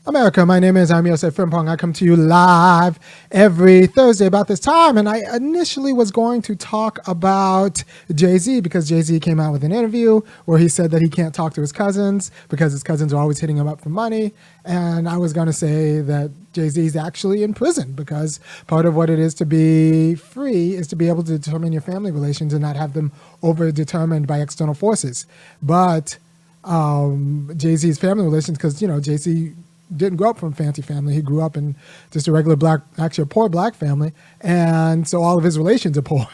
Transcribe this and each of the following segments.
America, my name is Osei-Frimpong. I come to you live every Thursday about this time. And I initially was going to talk about Jay-Z because Jay-Z came out with an interview where he said that he can't talk to his cousins because his cousins are always hitting him up for money. And I was going to say that Jay-Z is actually in prison because part of what it is to be free is to be able to determine your family relations and not have them over-determined by external forces. But Jay-Z's family relations, because, Jay-Z didn't grow up from a fancy family. He grew up in just a regular a poor black family. And so all of his relations are poor.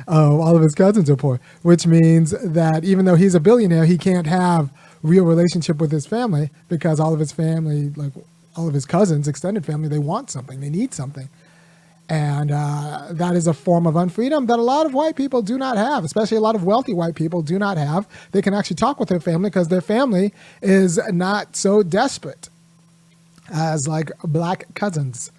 All of his cousins are poor, which means that even though he's a billionaire, he can't have real relationship with his family because all of his family, like all of his cousins, extended family, they want something, they need something. And that is a form of unfreedom that a lot of white people do not have, especially a lot of wealthy white people do not have. They can actually talk with their family because their family is not so desperate as like black cousins,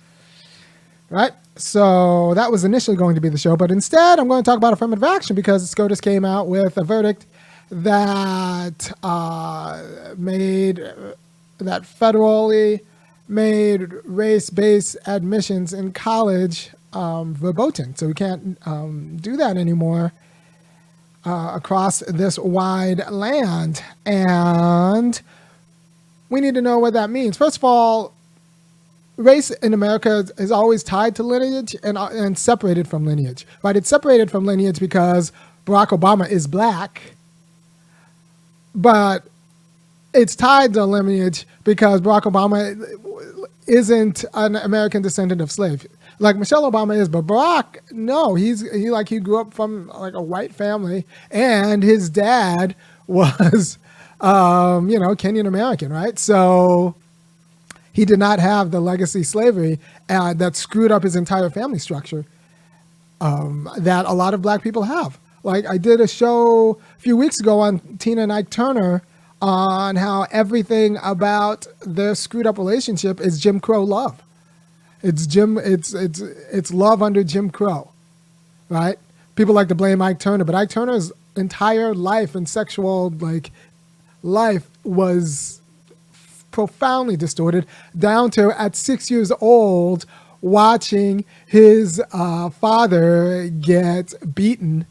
right? So that was initially going to be the show, but instead I'm going to talk about affirmative action because SCOTUS came out with a verdict that federally made race-based admissions in college verboten. So we can't do that anymore across this wide land. And we need to know what that means. First of all, race in America is always tied to lineage and separated from lineage, right? It's separated from lineage because Barack Obama is black, but it's tied to lineage because Barack Obama isn't an American descendant of slaves. Like Michelle Obama is, but Barack, no, he grew up from like a white family and his dad was Kenyan American, right? So he did not have the legacy slavery that screwed up his entire family structure that a lot of black people have. Like I did a show a few weeks ago on Tina and Ike Turner on how everything about their screwed up relationship is Jim Crow love. It's love under Jim Crow, right? People like to blame Ike Turner, but Ike Turner's entire life and sexual life was profoundly distorted down to at 6 years old watching his father get beaten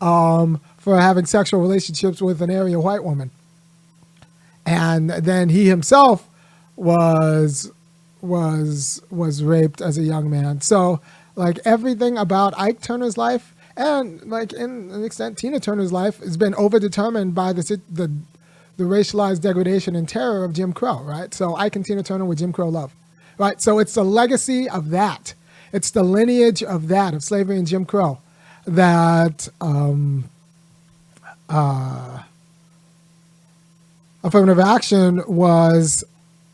for having sexual relationships with an area white woman. And then he himself was raped as a young man. So like everything about Ike Turner's life and like in an extent Tina Turner's life has been overdetermined by the racialized degradation and terror of Jim Crow, right? So Ike and Tina Turner with Jim Crow love, right? So it's the legacy of that. It's the lineage of that, of slavery and Jim Crow, that affirmative action was,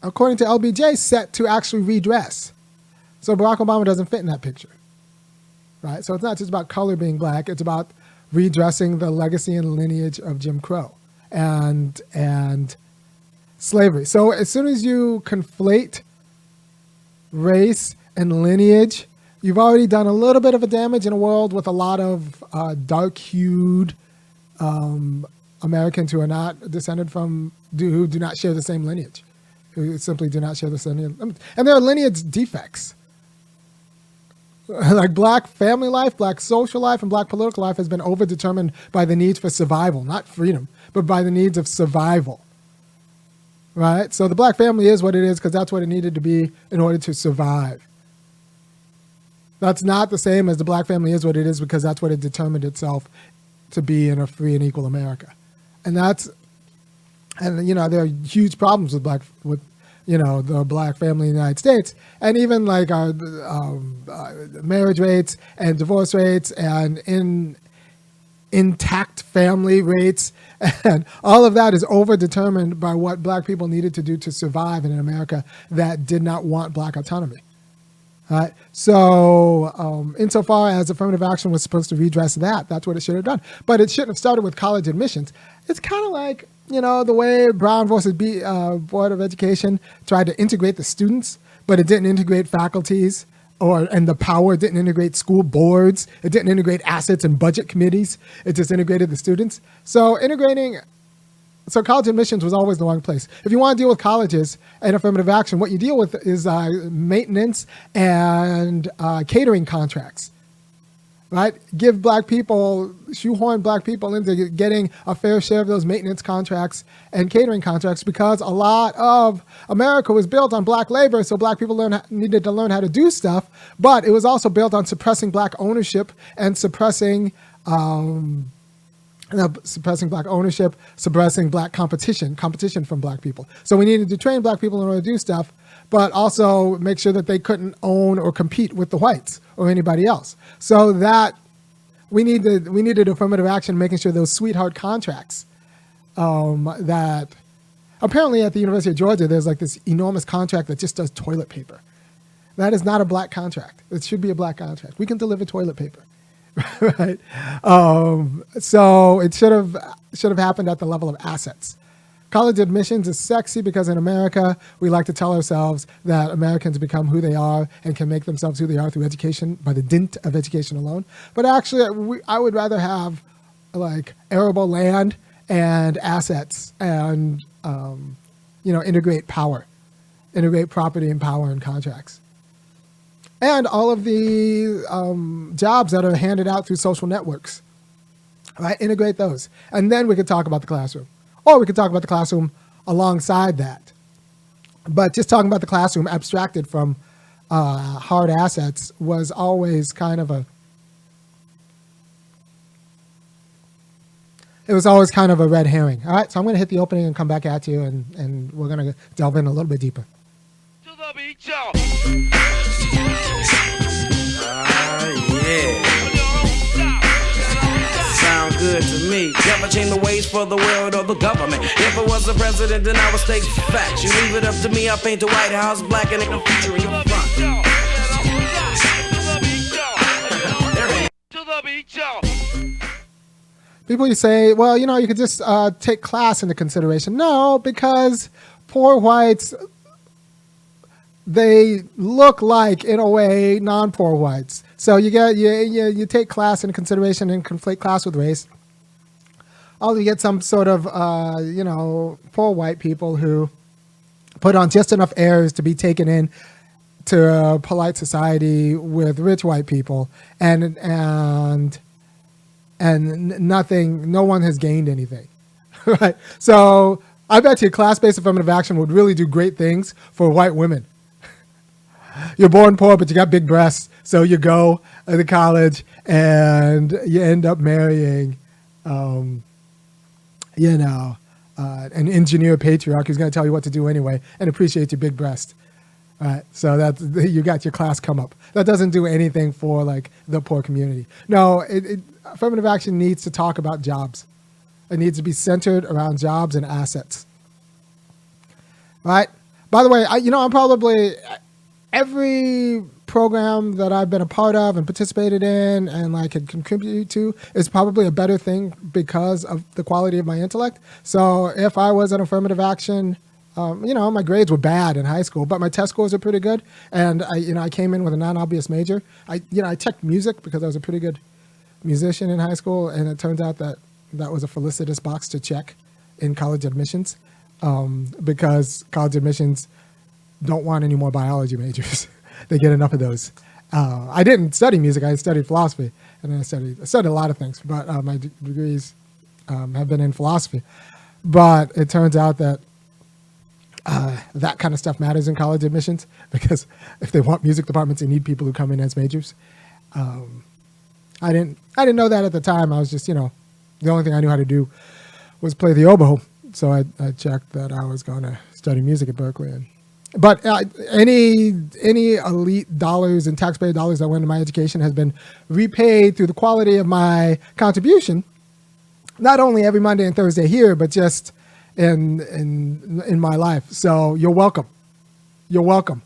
according to LBJ, set to actually redress. So Barack Obama doesn't fit in that picture, right? So it's not just about color being black, it's about redressing the legacy and lineage of Jim Crow and slavery. So as soon as you conflate race and lineage, you've already done a little bit of a damage in a world with a lot of dark-hued Americans who are not descended from, who do not share the same lineage, who simply do not share the same lineage. And there are lineage defects. Like black family life, black social life, and black political life has been overdetermined by the needs for survival, not freedom, but by the needs of survival, right? So the black family is what it is because that's what it needed to be in order to survive. That's not the same as the black family is what it is because that's what it determined itself to be in a free and equal America. And there are huge problems with the black family in the United States, and even like our marriage rates and divorce rates and intact family rates, and all of that is overdetermined by what black people needed to do to survive in an America that did not want black autonomy. Right. So insofar as affirmative action was supposed to redress that, that's what it should have done. But it shouldn't have started with college admissions. It's kind of like, the way Brown versus Board of Education tried to integrate the students, but it didn't integrate faculties and the power. It didn't integrate school boards. It didn't integrate assets and budget committees. It just integrated the students. So integrating So college admissions was always the wrong place. If you want to deal with colleges and affirmative action, what you deal with is maintenance and catering contracts, right? Give black people, shoehorn black people into getting a fair share of those maintenance contracts and catering contracts, because a lot of America was built on black labor, so black people needed to learn how to do stuff, but it was also built on suppressing black ownership and suppressing black competition from black people. So we needed to train black people in order to do stuff, but also make sure that they couldn't own or compete with the whites or anybody else. So that we needed affirmative action, making sure those sweetheart contracts that apparently at the University of Georgia, there's like this enormous contract that just does toilet paper. That is not a black contract. It should be a black contract. We can deliver toilet paper. Right. So it should have happened at the level of assets. College admissions is sexy because in America, we like to tell ourselves that Americans become who they are and can make themselves who they are through education, by the dint of education alone. But actually, I would rather have like arable land and assets and, integrate property and power and contracts. And all of the jobs that are handed out through social networks, right? Integrate those. And then we could talk about the classroom. Or we could talk about the classroom alongside that. But just talking about the classroom abstracted from hard assets was always kind of a red herring. All right, so I'm going to hit the opening and come back at you, and we're going to delve in a little bit deeper. Yeah. Sound good to me. Never change the ways for the world or the government. If I was the president, then I would state facts. You leave it up to me, I paint the White House black and I'm featuring your front. People, you say, well, you could just take class into consideration. No, because poor whites, they look like, in a way, non-poor whites. So you take class into consideration and conflate class with race. Or you get some sort of, poor white people who put on just enough airs to be taken in to a polite society with rich white people, and nothing, no one has gained anything, right? So I bet you class-based affirmative action would really do great things for white women. You're born poor, but you got big breasts, so you go to college and you end up marrying, an engineer patriarch who's going to tell you what to do anyway and appreciate your big breast. Right, so that you got your class come up. That doesn't do anything for like the poor community. No, affirmative action needs to talk about jobs. It needs to be centered around jobs and assets. Right. By the way, I'm probably every program that I've been a part of and participated in and like can contribute to is probably a better thing because of the quality of my intellect. So if I was an affirmative action, my grades were bad in high school, but my test scores are pretty good. And I came in with a non-obvious major. I checked music because I was a pretty good musician in high school. And it turns out that was a felicitous box to check in college admissions, because college admissions don't want any more biology majors. They get enough of those. I didn't study music. I studied philosophy, and I studied a lot of things, but my degrees have been in philosophy. But it turns out that that kind of stuff matters in college admissions, because if they want music departments, they need people who come in as majors. I didn't know that at the time. I was just, the only thing I knew how to do was play the oboe. So I checked that I was going to study music at Berkeley. But any elite dollars and taxpayer dollars that went into my education has been repaid through the quality of my contribution, not only every Monday and Thursday here, but just in my life. So you're welcome. You're welcome.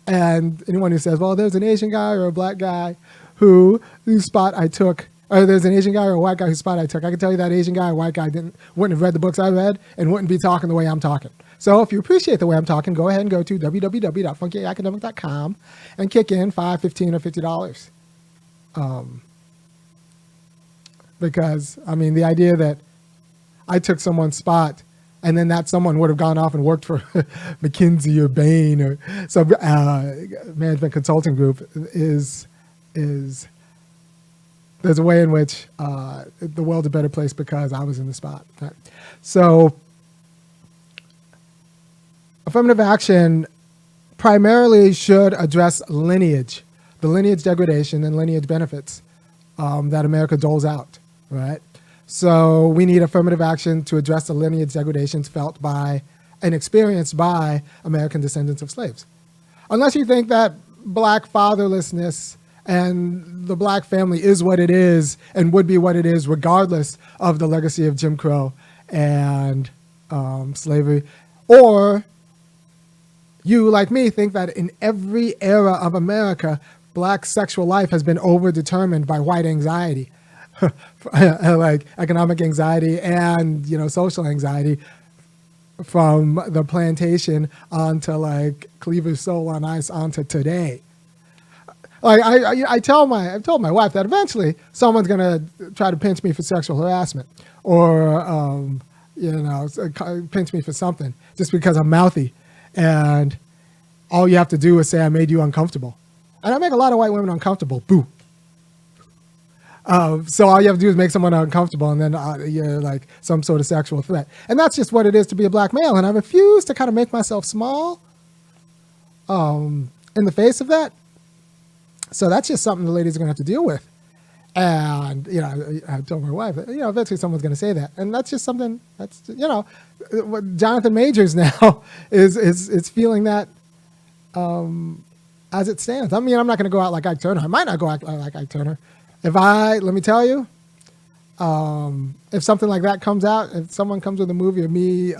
And anyone who says, well, there's an Asian guy or a black guy whose spot I took, or there's an Asian guy or a white guy whose spot I took, I can tell you that Asian guy or white guy wouldn't have read the books I read and wouldn't be talking the way I'm talking. So if you appreciate the way I'm talking, go ahead and go to www.funkyacademic.com and kick in $5, $15, or $50. Because, the idea that I took someone's spot, and then that someone would have gone off and worked for McKinsey or Bain or some management consulting group, is there's a way in which the world's a better place because I was in the spot. Right? So affirmative action primarily should address lineage, the lineage degradation and lineage benefits that America doles out, right? So we need affirmative action to address the lineage degradations felt by and experienced by American descendants of slaves. Unless you think that black fatherlessness and the black family is what it is and would be what it is regardless of the legacy of Jim Crow and slavery, or you, like me, think that in every era of America, black sexual life has been overdetermined by white anxiety, like economic anxiety and, social anxiety, from the plantation onto like Cleaver's Soul on Ice onto today. Like I've told my wife that eventually someone's gonna try to pinch me for sexual harassment or pinch me for something just because I'm mouthy, and all you have to do is say I made you uncomfortable, and I make a lot of white women uncomfortable. Boo. So all you have to do is make someone uncomfortable, and then you're like some sort of sexual threat. And that's just what it is to be a black male. And I refuse to kind of make myself small in the face of that. So that's just something the ladies are going to have to deal with. And, I told my wife, eventually someone's going to say that. And that's just something that's, what Jonathan Majors now is feeling that as it stands. I mean, I'm not going to go out like Ike Turner. I might not go out like Ike Turner. Let me tell you, if something like that comes out, if someone comes with a movie of me,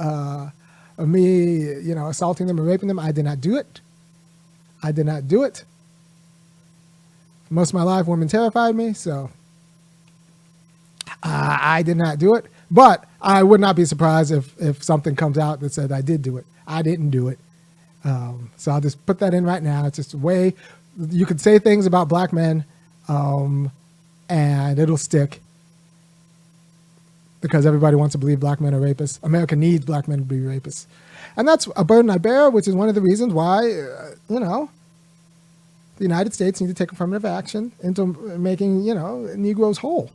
assaulting them or raping them, I did not do it. I did not do it. Most of my life, women terrified me, so I did not do it. But I would not be surprised if something comes out that said I did do it. I didn't do it. So I'll just put that in right now. It's just a way you could say things about black men, and it'll stick because everybody wants to believe black men are rapists. America needs black men to be rapists. And that's a burden I bear, which is one of the reasons why, the United States need to take affirmative action into making, Negroes whole,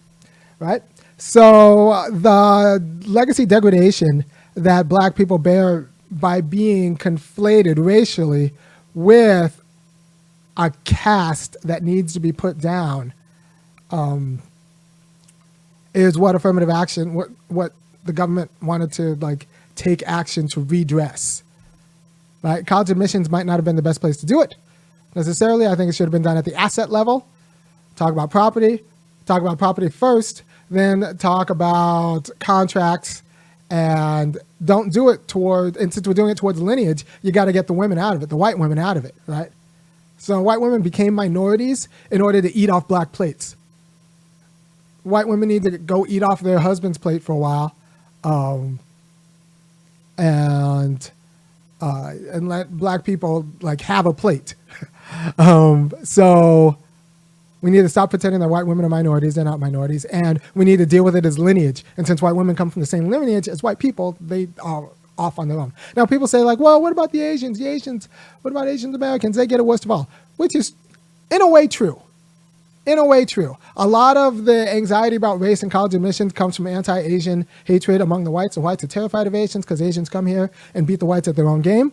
right? So the legacy degradation that black people bear by being conflated racially with a caste that needs to be put down is what affirmative action, what the government wanted to take action to redress, right? College admissions might not have been the best place to do it necessarily. I think it should have been done at the asset level. Talk about property first, then talk about contracts, and don't do it and since we're doing it towards lineage, you got to get the women out of it, the white women out of it, right? So white women became minorities in order to eat off black plates. White women need to go eat off their husband's plate for a while, and let black people have a plate. So we need to stop pretending that white women are minorities. They're not minorities. And we need to deal with it as lineage. And since white women come from the same lineage as white people, they are off on their own. Now people say well, what about the Asians? What about Asian Americans? They get it worst of all, which is in a way true. A lot of the anxiety about race and college admissions comes from anti-Asian hatred among the whites. The whites are terrified of Asians because Asians come here and beat the whites at their own game.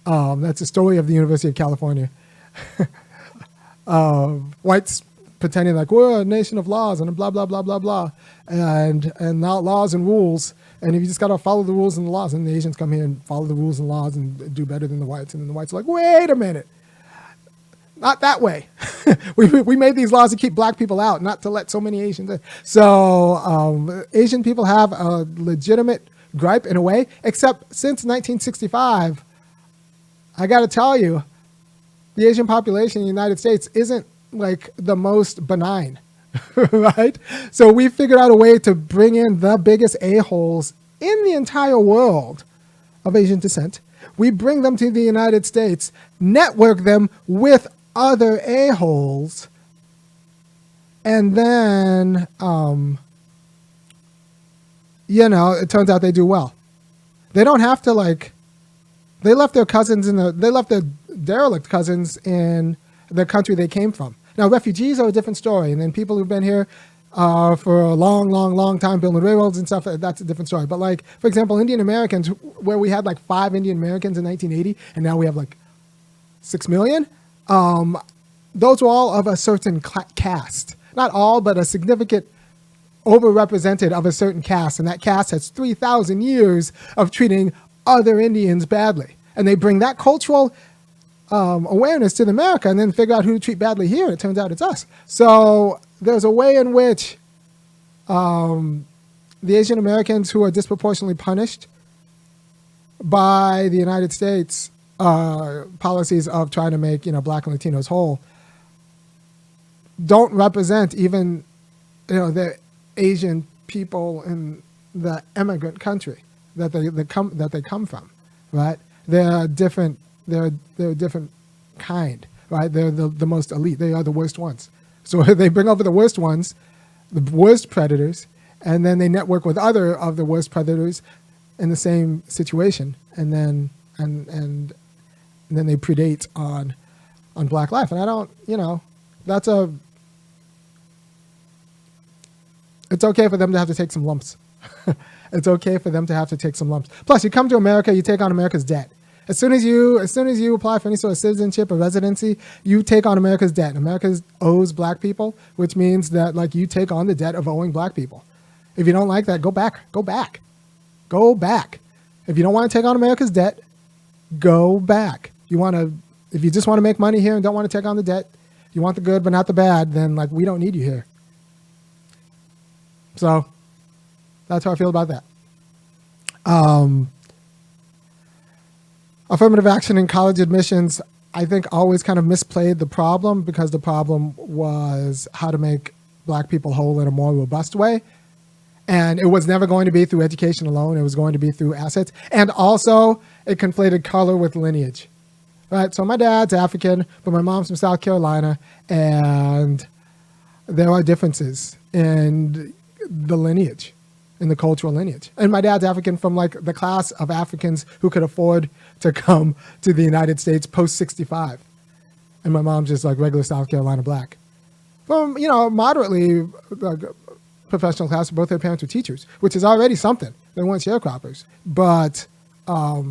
That's the story of the University of California. Whites pretending we're a nation of laws and blah, blah, blah, blah, blah, and not laws and rules. And if you just got to follow the rules and the laws, and the Asians come here and follow the rules and laws and do better than the whites. And then the whites are wait a minute. Not that way. we made these laws to keep black people out, not to let so many Asians in. So Asian people have a legitimate gripe in a way, except since 1965, I got to tell you, the Asian population in the United States isn't the most benign, right? So we figured out a way to bring in the biggest a-holes in the entire world of Asian descent. We bring them to the United States, network them with other a-holes, and then it turns out they do well. They don't have to they left their derelict cousins in the country they came from. Now, refugees are a different story. And then people who've been here for a long, long, long time building railroads and stuff, that's a different story. But for example, Indian Americans, where we had 5 Indian Americans in 1980, and now we have 6 million, those were all of a certain caste. Not all, but a significant overrepresented of a certain caste. And that caste has 3,000 years of treating other Indians badly. And they bring that cultural awareness to America and then figure out who to treat badly here. It turns out it's us. So there's a way in which the Asian Americans who are disproportionately punished by the United States policies of trying to make Black and Latinos whole don't represent even the Asian people in the immigrant country that they come from, right? They're different. They're a different kind, right? They're the most elite. They are the worst ones. So they bring over the worst ones, the worst predators, and then they network with other of the worst predators in the same situation, and then and then they predate on Black life. And I don't, it's okay for them to have to take some lumps. It's okay for them to have to take some lumps. Plus, you come to America, you take on America's debt. As soon as you apply for any sort of citizenship or residency, you take on America's debt. And America owes Black people, which means that you take on the debt of owing Black people. If you don't like that, go back. If you don't want to take on America's debt, go back. If you just want to make money here and don't want to take on the debt, you want the good but not the bad, then we don't need you here. So that's how I feel about that. Affirmative action in college admissions, I think, always kind of misplayed the problem, because the problem was how to make Black people whole in a more robust way. And it was never going to be through education alone. It was going to be through assets. And also, it conflated color with lineage. Right? So my dad's African, but my mom's from South Carolina, and there are differences in the lineage, in the cultural lineage. And my dad's African from the class of Africans who could afford to come to the United States post 65. And my mom's just regular South Carolina Black. From, moderately professional class, both their parents were teachers, which is already something. They weren't sharecroppers. But, a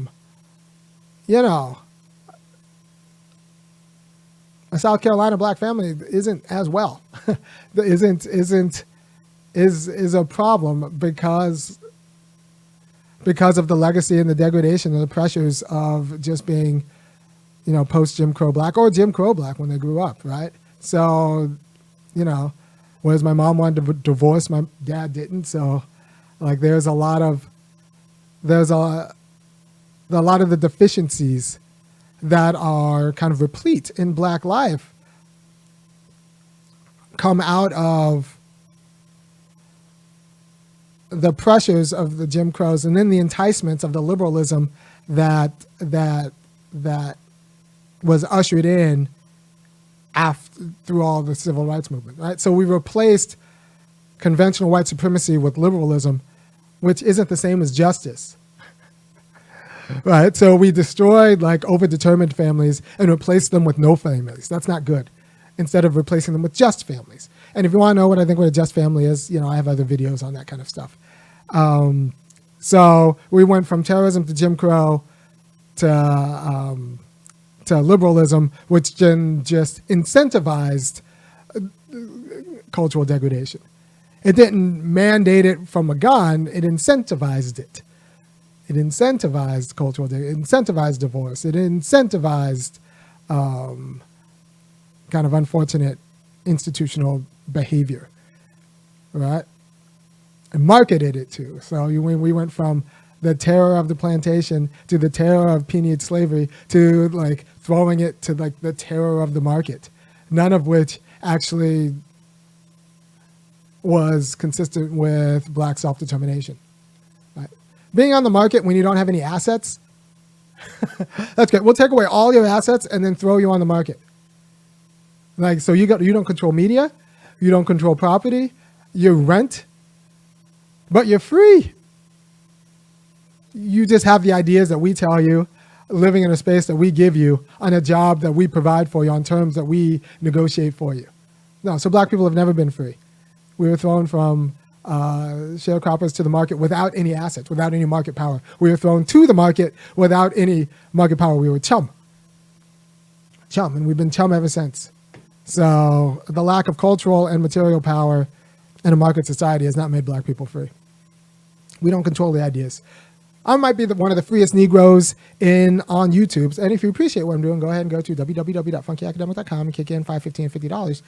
South Carolina Black family isn't as well. is a problem because of the legacy and the degradation and the pressures of just being, post Jim Crow Black or Jim Crow Black when they grew up, right? So, whereas my mom wanted to divorce, my dad didn't. So, there's a lot of the deficiencies that are kind of replete in Black life come out of the pressures of the Jim Crows and then the enticements of the liberalism that was ushered in through all the civil rights movement, right? So we replaced conventional white supremacy with liberalism, which isn't the same as justice, right? So we destroyed overdetermined families and replaced them with no families. That's not good. Instead of replacing them with just families. And if you want to know what I think what a just family is, I have other videos on that kind of stuff. So we went from terrorism to Jim Crow to liberalism, which then just incentivized cultural degradation. It didn't mandate it from a gun, it incentivized it. It incentivized cultural degradation, it incentivized divorce, it incentivized kind of unfortunate institutional behavior, right? And marketed it to. So we went from the terror of the plantation to the terror of peonage slavery to throwing it to the terror of the market, none of which actually was consistent with Black self-determination. Right? Being on the market when you don't have any assets, that's great. We'll take away all your assets and then throw you on the market. So you don't control media, you don't control property, you rent, but you're free. you just have the ideas that we tell you, living in a space that we give you, on a job that we provide for you, on terms that we negotiate for you. No, so black people have never been free. We were thrown from sharecroppers to the market without any assets, without any market power. We were thrown to the market without any market power. We were chum, and we've been chum ever since. So the lack of cultural and material power in a market society has not made black people free. We don't control the ideas. I might be one of the freest Negroes on YouTube. And if you appreciate what I'm doing, go ahead and go to www.funkyacademic.com and kick in $5, $15, and $50,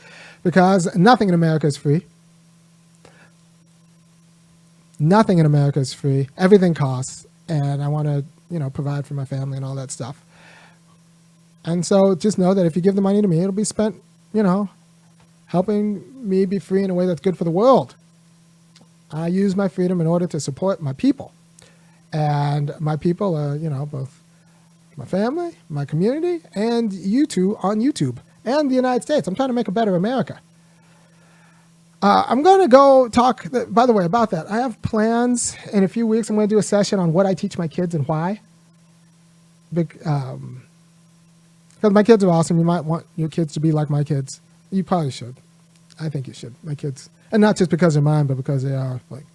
because nothing in America is free. Nothing in America is free. Everything costs, and I want to, provide for my family and all that stuff. And so just know that if you give the money to me, it'll be spent, helping me be free in a way that's good for the world. I use my freedom in order to support my people. And my people are, both my family, my community, and you two on YouTube, and the United States. I'm trying to make a better America. I'm going to go talk, by the way, about that. I have plans in a few weeks. I'm going to do a session on what I teach my kids and why. Because my kids are awesome. You might want your kids to be like my kids. You probably should. I think you should. My kids. And not just because they're mine, but because they are. Like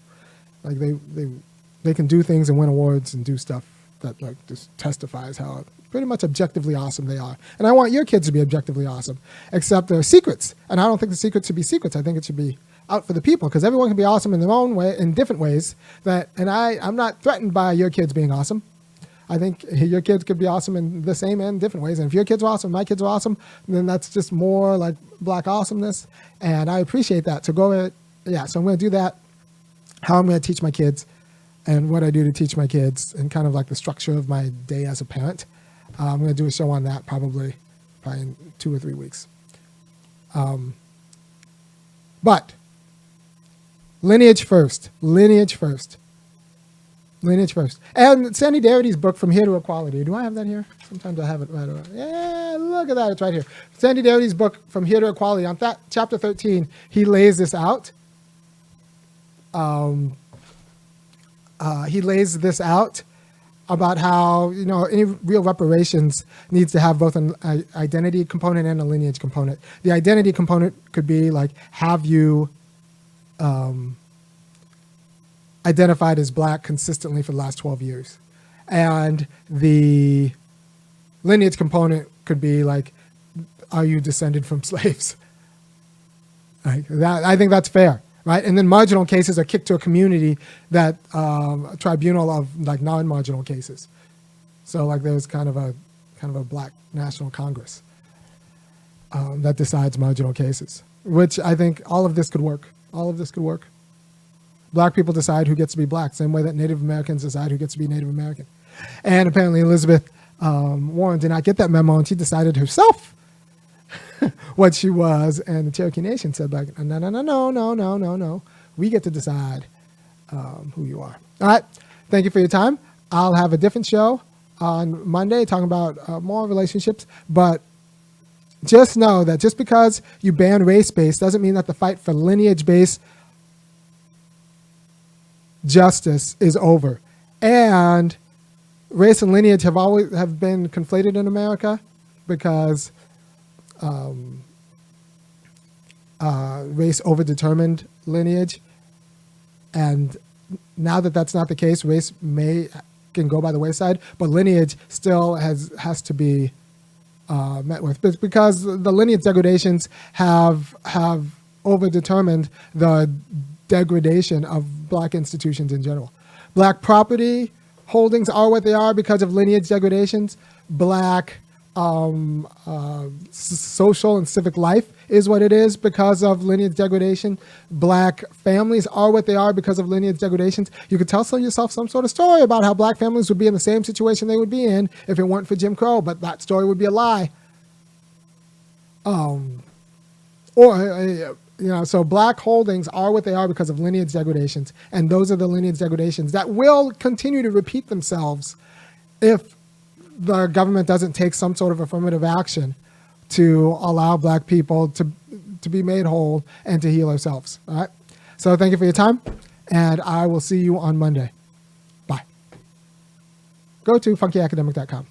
they can do things and win awards and do stuff that just testifies how pretty much objectively awesome they are. And I want your kids to be objectively awesome, except they're secrets. And I don't think the secrets should be secrets. I think it should be out for the people, because everyone can be awesome in their own way, in different ways. I'm not threatened by your kids being awesome. I think your kids could be awesome in the same and different ways. And if your kids are awesome, my kids are awesome, then that's just more like black awesomeness. And I appreciate that. So so I'm going to do that, how I'm going to teach my kids, and what I do to teach my kids, and kind of like the structure of my day as a parent. I'm going to do a show on that probably in 2 or 3 weeks. But lineage first. And Sandy Darity's book, From Here to Equality. Do I have that here? Sometimes I have it right away. Yeah, look at that. It's right here. Sandy Darity's book, From Here to Equality. On chapter 13, he lays this out. He lays this out about how, any real reparations needs to have both an identity component and a lineage component. The identity component could be like, have you identified as black consistently for the last 12 years? And the lineage component could be like, are you descended from slaves? Like that, I think that's fair. Right, and then marginal cases are kicked to a community that a tribunal of like non-marginal cases. So like there's kind of a black national Congress that decides marginal cases, which I think all of this could work. Black people decide who gets to be black, same way that Native Americans decide who gets to be Native American. And apparently Elizabeth Warren did not get that memo, and she decided herself what she was, and the Cherokee Nation said like, no. We get to decide who you are. All right. Thank you for your time. I'll have a different show on Monday talking about more relationships, but just know that just because you ban race-based doesn't mean that the fight for lineage-based justice is over. And race and lineage have been conflated in America because race overdetermined lineage, and now that that's not the case, race can go by the wayside, but lineage still has to be met with, because the lineage degradations have overdetermined the degradation of black institutions in general. Black property holdings are what they are because of lineage degradations. Black social and civic life is what it is because of lineage degradation. Black families are what they are because of lineage degradations. You could tell yourself some sort of story about how black families would be in the same situation they would be in if it weren't for Jim Crow, but that story would be a lie. So black holdings are what they are because of lineage degradations, and those are the lineage degradations that will continue to repeat themselves if the government doesn't take some sort of affirmative action to allow black people to be made whole and to heal ourselves. All right. So thank you for your time, and I will see you on Monday. Bye. go to funkyacademic.com.